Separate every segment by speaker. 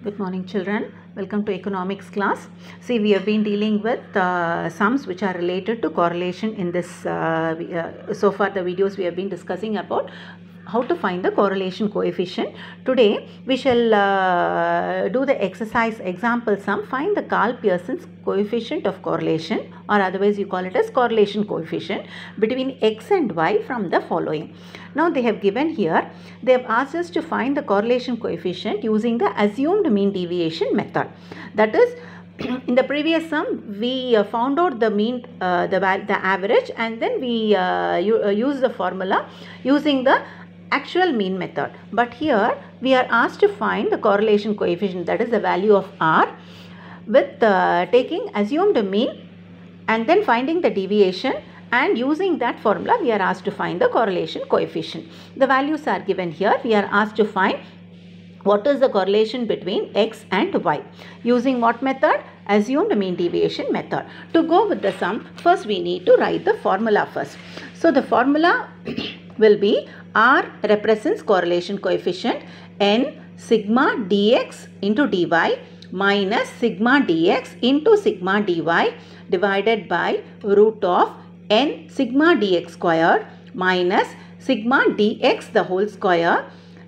Speaker 1: Good morning, children. Welcome to economics class. See, we have been dealing with sums which are related to correlation in this. So far, the videos we have been discussing about how to find the correlation coefficient. Today, we shall do the exercise example sum. Find the Karl Pearson's coefficient of correlation, or otherwise you call it as correlation coefficient, between x and y from the following. Now, they have given here, they have asked us to find the correlation coefficient using the assumed mean deviation method. That is, in the previous sum, we found out the mean, the average, and then we use the formula using the actual mean method. But here we are asked to find the correlation coefficient, that is the value of r, with taking assumed mean and then finding the deviation, and using that formula we are asked to find the correlation coefficient. The values are given here. We are asked to find what is the correlation between x and y. Using what method? Assumed mean deviation method. To go with the sum, first we need to write the formula first. So the formula will be r represents correlation coefficient n sigma dx into dy minus sigma dx into sigma dy divided by root of n sigma dx square minus sigma dx the whole square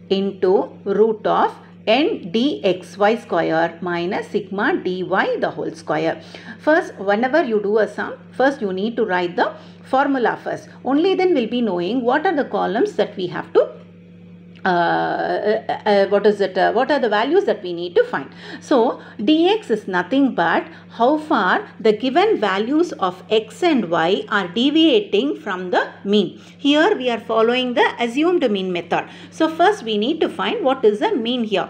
Speaker 1: into root of n dxy square minus sigma dy the whole square. First, whenever you do a sum, first you need to write the formula first. Only then we'll be knowing what are the columns that we have to what are the values that we need to find. So dx is nothing but how far the given values of x and y are deviating from the mean. Here we are following the assumed mean method. So first we need to find what is the mean here.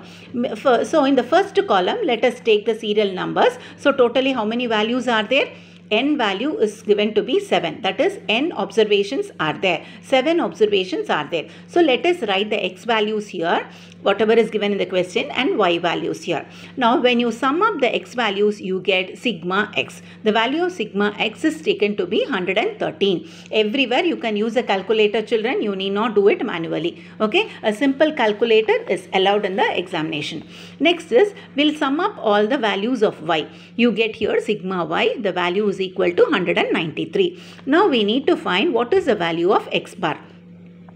Speaker 1: So in the first column, let us take the serial numbers. So totally how many values are there? N value is given to be 7. That is, n observations are there. 7 observations are there. So let us write the x values here, whatever is given in the question, and y values here. Now when you sum up the x values, you get sigma x. The value of sigma x is taken to be 113. Everywhere you can use a calculator, children. You need not do it manually. Okay, a simple calculator is allowed in the examination. Next is, we'll sum up all the values of y. You get here sigma y, the value is equal to 193. Now we need to find what is the value of x bar.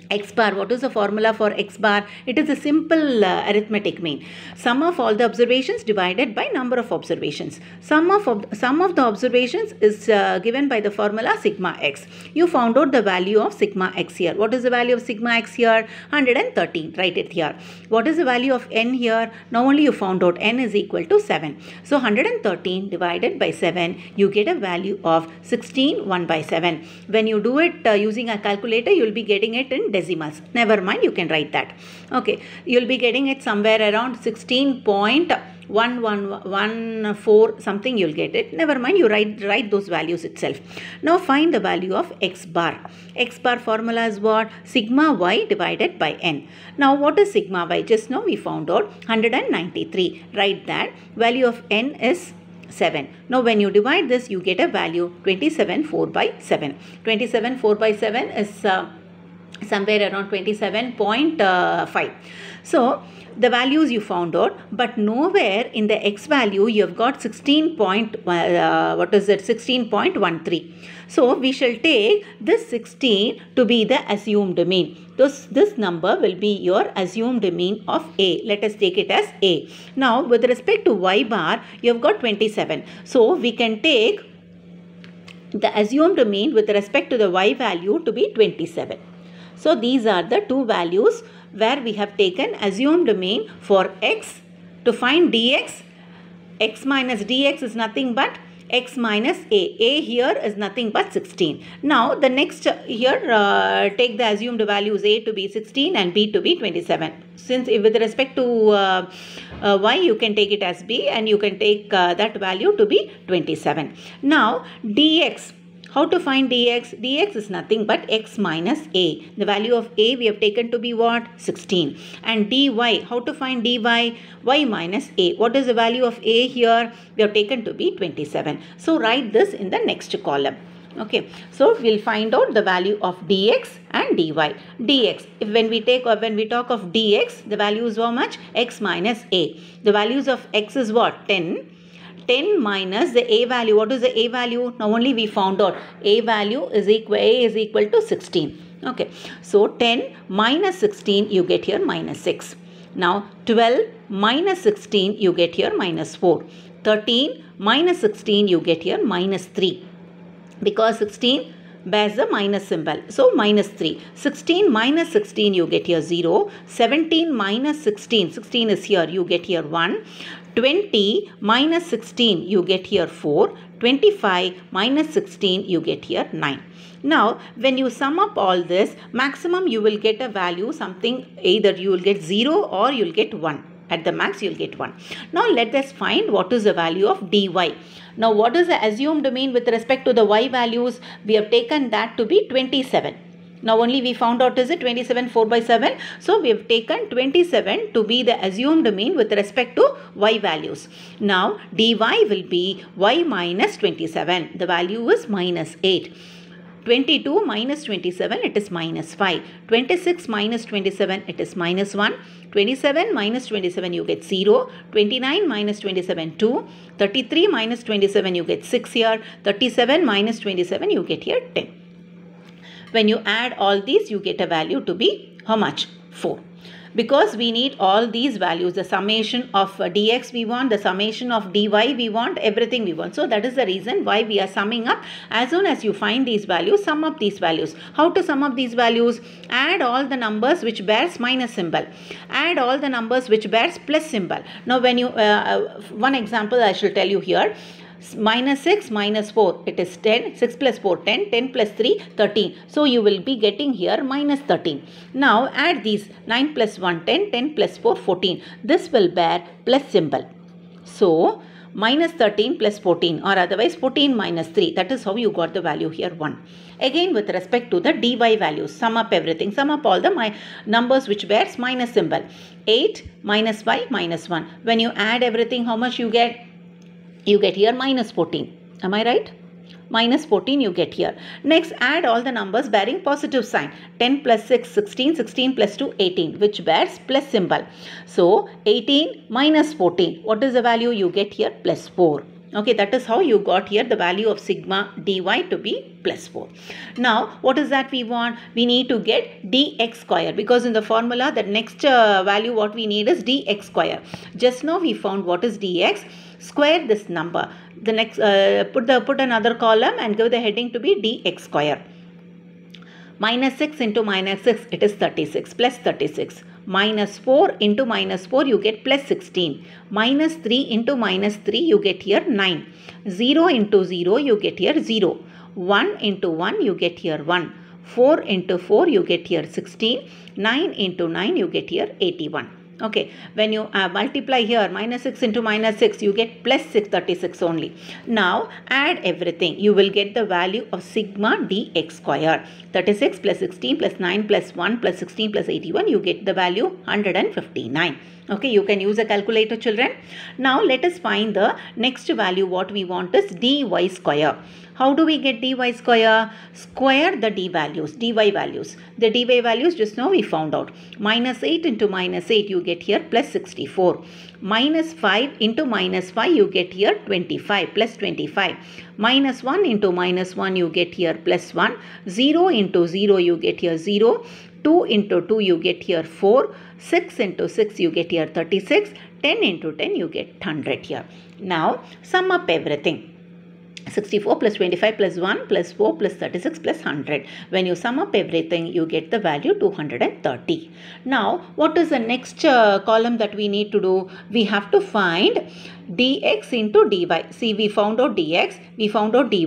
Speaker 1: X bar, what is the formula for x bar? It is a simple arithmetic mean. Sum of all the observations divided by number of observations. Sum of the observations is given by the formula sigma x. You found out the value of sigma x here. What is the value of sigma x here? 113. Write it here. What is the value of n here? Now only you found out n is equal to 7. So 113 divided by 7, you get a value of 16 1 by 7. When you do it using a calculator, you will be getting it in decimals. Never mind, you can write that. Okay, you'll be getting it somewhere around 16.1114 something, you'll get it. Never mind, you write those values itself. Now find the value of x bar. X bar formula is what? Sigma y divided by n. Now what is sigma y? Just now we found out 193. Write that. Value of n is 7. Now when you divide this, you get a value 27 4 by 7. 27 4 by 7 is somewhere around 27.5. So the values you found out, but nowhere in the x value you have got 16.13. So we shall take this 16 to be the assumed mean. This number will be your assumed mean of a. Let us take it as a. Now with respect to y bar, you have got 27. So we can take the assumed mean with respect to the y value to be 27. So these are the two values where we have taken assumed mean for x. To find dx, x minus dx is nothing but x minus a. A here is nothing but 16. Now the next here, take the assumed values a to be 16 and b to be 27. Since with respect to y, you can take it as b, and you can take that value to be 27. Now dx. How to find dx? Dx is nothing but x minus a. The value of a we have taken to be what? 16. And dy, how to find dy? Y minus a. What is the value of a here? We have taken to be 27. So write this in the next column. Okay, so we'll find out the value of dx and dy. Dx, when we talk of dx, the value is how much? X minus a. The values of x is what? 10. 10 minus the a value. What is the a value? Now only we found out a value is equal to 16. Okay, so 10 minus 16, you get here minus 6. Now 12 minus 16, you get here minus 4. 13 minus 16, you get here minus 3. Because 16 bears the minus symbol. So minus 3. 16 minus 16, you get here 0. 17 minus 16, 16 is here, you get here 1. 20 minus 16, you get here 4. 25 minus 16, you get here 9. Now, when you sum up all this, maximum you will get a value, something, either you will get 0 or you will get 1. At the max, you will get 1. Now, let us find what is the value of dy. Now, what is the assumed mean with respect to the y values? We have taken that to be 27. Now, only we found out is it 27 4 by 7. So, we have taken 27 to be the assumed mean with respect to y values. Now, dy will be y minus 27. The value is minus 8. 22 minus 27, it is minus 5. 26 minus 27, it is minus 1. 27 minus 27, you get 0. 29 minus 27, 2. 33 minus 27, you get 6 here. 37 minus 27, you get here 10. When you add all these, you get a value to be how much? 4. Because we need all these values, the summation of dx we want, the summation of dy we want, everything we want. So that is the reason why we are summing up. As soon as you find these values, sum up these values. How to sum up these values? Add all the numbers which bears minus symbol. Add all the numbers which bears plus symbol. Now when you, one example I shall tell you here. Minus 6 minus 4, it is 10. 6 plus 4, 10. 10 plus 3, 13. So you will be getting here minus 13. Now add these 9 plus 1, 10. 10 plus 4, 14. This will bear plus symbol. So minus 13 plus 14, or otherwise 14 minus 3. That is how you got the value here 1. Again, with respect to the dy values, sum up everything. Sum up all the numbers which bears minus symbol. 8 minus 5 minus 1. When you add everything, how much you get? You get here minus 14. Am I right? Minus 14 you get here. Next, add all the numbers bearing positive sign. 10 plus 6, 16. 16 plus 2, 18, which bears plus symbol. So, 18 minus 14. What is the value? You get here plus 4. Okay, that is how you got here the value of sigma dy to be plus 4. Now, what is that we want? We need to get dx square, because in the formula the next value what we need is dx square. Just now we found what is dx. Square this number. The next put another column and give the heading to be dx square. Minus 6 into minus 6, it is 36 plus 36. Minus 4 into minus 4, you get plus 16. Minus 3 into minus 3, you get here 9. 0 into 0, you get here 0. 1 into 1, you get here 1. 4 into 4, you get here 16. 9 into 9, you get here 81. Okay, when you multiply here minus 6 into minus 6, you get plus 636 only. Now add everything. You will get the value of sigma dx square. 36 plus 16 plus 9 plus 1 plus 16 plus 81. You get the value 159. Okay, you can use a calculator, children. Now let us find the next value. What we want is dy square. How do we get dy square? Square the dy values. The dy values just now we found out. Minus 8 into minus 8, you get here plus 64. Minus 5 into minus 5, you get here 25 plus 25. Minus 1 into minus 1, you get here plus 1. 0 into 0, you get here 0. 2 into 2, you get here 4. 6 into 6, you get here 36. 10 into 10, you get 100 here. Now, sum up everything. 64 plus 25 plus 1 plus 4 plus 36 plus 100. When you sum up everything, you get the value 230. Now, what is the next column that we need to do? We have to find dx into dy. See, we found out dx, we found out dy,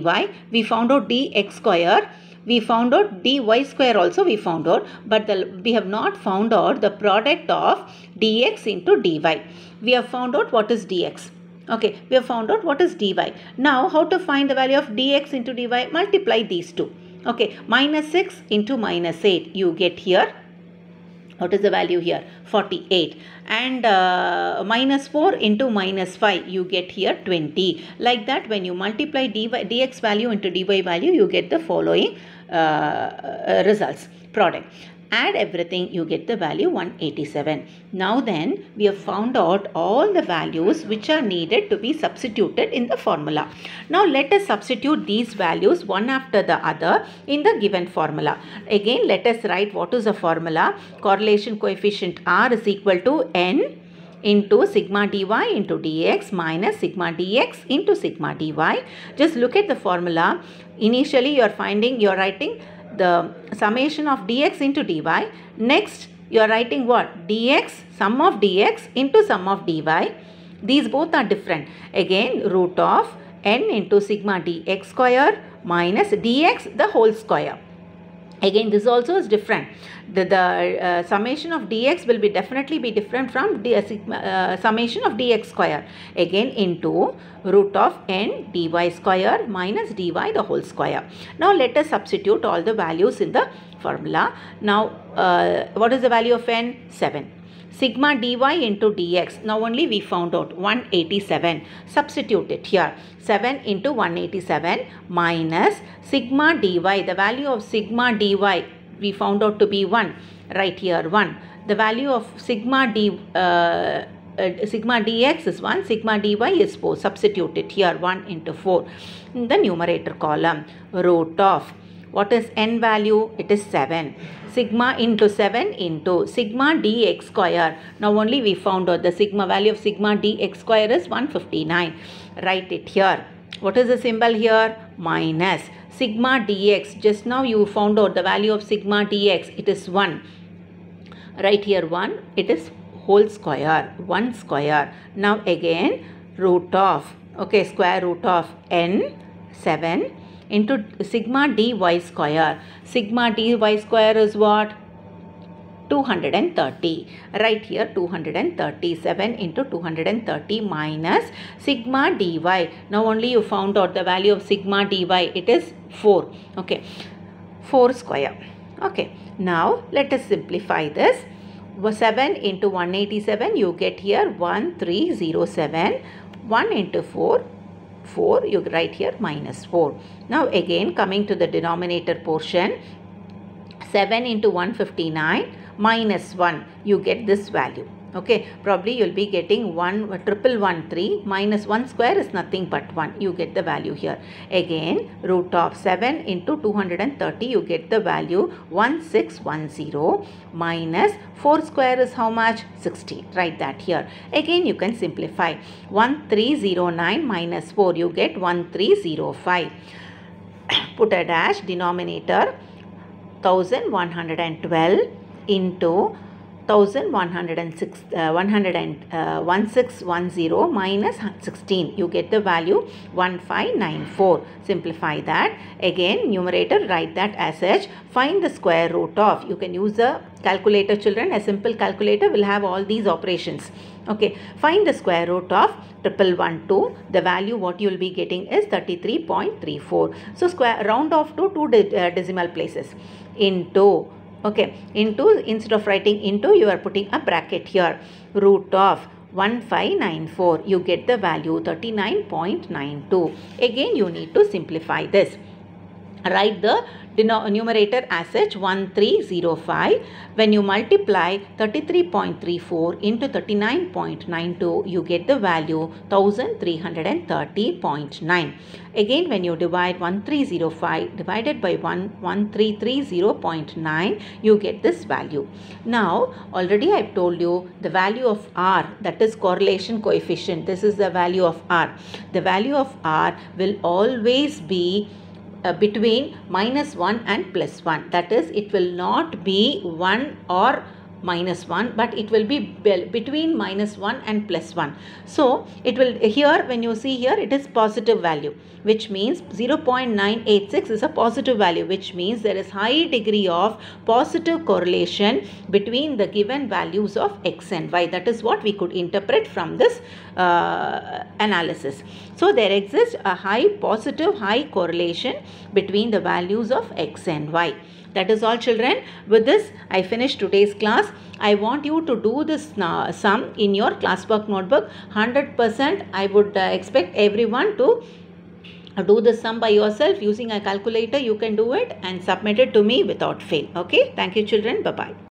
Speaker 1: we found out dx square. We found out dy square also we found out, but we have not found out the product of dx into dy. We have found out what is dx. Okay, we have found out what is dy. Now, how to find the value of dx into dy? Multiply these two. Okay, minus 6 into minus 8, you get here What is the value here? 48. And minus 4 into minus 5, you get here 20. Like that, when you multiply dx value into dy value, you get the following results, product. Add everything, you get the value 187. Now then, we have found out all the values which are needed to be substituted in the formula. Now let us substitute these values one after the other in the given formula. Again, let us write what is the formula. Correlation coefficient R is equal to N into sigma dy into dx minus sigma dx into sigma dy. Just look at the formula. Initially, you are writing the summation of dx into dy. Next, you are writing what? Dx, sum of dx into sum of dy. These both are different. Again, root of n into sigma dx square minus dx the whole square. Again, this also is different. The summation of dx will definitely be different from summation of dx square. Again, into root of n dy square minus dy the whole square. Now, let us substitute all the values in the formula. Now, what is the value of n? 7. Sigma dy into dx. Now only we found out 187. Substitute it here. 7 into 187 minus sigma dy. The value of sigma dy we found out to be 1. Right here 1. The value of sigma dx is 1. Sigma dy is 4. Substitute it here. 1 into 4. In the numerator column. Root of. What is n value? It is 7. Sigma into 7 into sigma dx square. Now only we found out the sigma value of sigma dx square is 159. Write it here. What is the symbol here? Minus sigma dx. Just now you found out the value of sigma dx. It is 1. Right here 1. It is whole square. 1 square. Now again root of. Okay, square root of n 7. Into sigma dy square. Sigma dy square is what? 230. Right here 237 into 230 minus sigma dy. Now only you found out the value of sigma dy. It is 4. Okay. 4 square. Okay. Now let us simplify this. 7 into 187 you get here 1307. 1 into 4. 4, you write here minus 4. Now again coming to the denominator portion, 7 into 159 minus 1, you get this value. Okay, probably you will be getting 1,113 minus 1 square is nothing but 1. You get the value here. Again, root of 7 into 230, you get the value 1610 minus 4 square is how much? 60. Write that here. Again, you can simplify. 1309 minus 4, you get 1305. Put a dash, denominator 1112 into 1610 minus 16. You get the value 1594. Simplify that. Again, numerator, write that as such. Find the square root of. You can use a calculator, children. A simple calculator will have all these operations. Okay. Find the square root of 1112. The value what you will be getting is 33.34. So, round off to 2 decimal places. Into. Okay, into, instead of writing into, you are putting a bracket here. Root of 1594, you get the value 39.92. Again, you need to simplify this. Write the numerator as such 1305. When you multiply 33.34 into 39.92, you get the value 1330.9. Again, when you divide 1305 divided by 1330.9, you get this value. Now, already I have told you the value of R, that is correlation coefficient. This is the value of R. The value of R will always be between minus 1 and plus 1. That is, it will not be 1 or minus 1, but it will be between minus 1 and plus 1. So, it will here, when you see here, it is positive value, which means 0.986 is a positive value, which means there is high degree of positive correlation between the given values of x and y. That is what we could interpret from this analysis. So, there exists a high positive, high correlation between the values of x and y. That is all, children. With this, I finish today's class. I want you to do this sum in your classwork notebook. 100% I would expect everyone to do the sum by yourself using a calculator. You can do it and submit it to me without fail. Okay. Thank you, children. Bye-bye.